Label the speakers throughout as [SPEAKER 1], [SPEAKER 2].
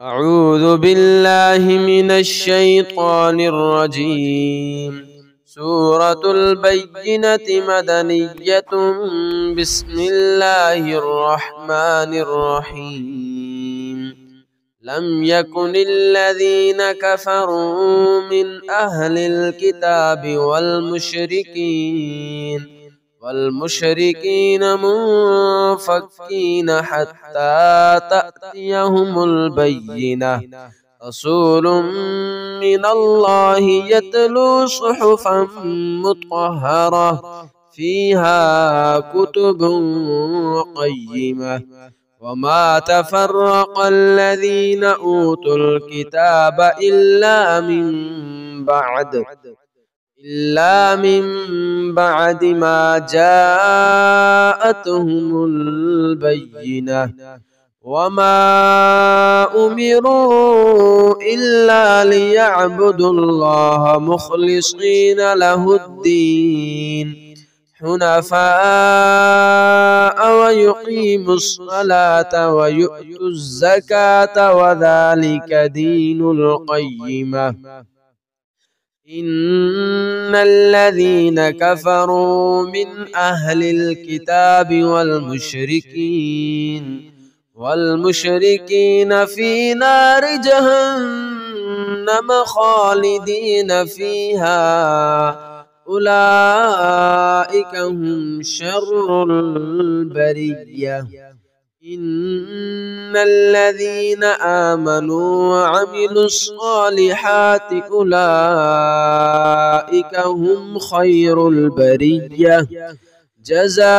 [SPEAKER 1] أعوذ بالله من الشيطان الرجيم. سورة البينة مدنية. بسم الله الرحمن الرحيم. لم يكن الذين كفروا من أهل الكتاب والمشركين منفكين حتى تأتيهم البينة. رسول من الله يتلو صحفا مطهرة فيها كتب قيمة. وما تفرق الذين أوتوا الكتاب إلا من بعد ما جاءتهم البينة. وما أمروا إلا ليعبدوا الله مخلصين له الدين حنفاء ويقيموا الصلاة ويؤتوا الزكاة وذلك دين القيمة. إن الذين كفروا من أهل الكتاب والمشركين في نار جهنم خالدين فيها أولئك هم شر البرية. إن الذين آمنوا وعملوا الصالحات أولئك هم خير البرية. جزاؤهم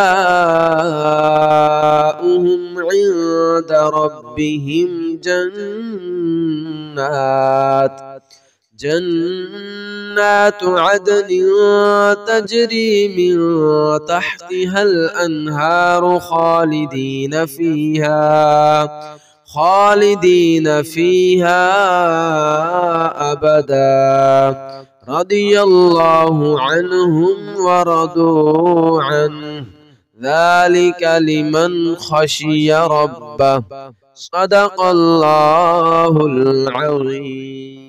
[SPEAKER 1] عند ربهم جنات عدن تجري من تحتها الأنهار خالدين فيها أبدا. رضي الله عنهم ورضوا عنه ذلك لمن خشي ربه. صدق الله العظيم.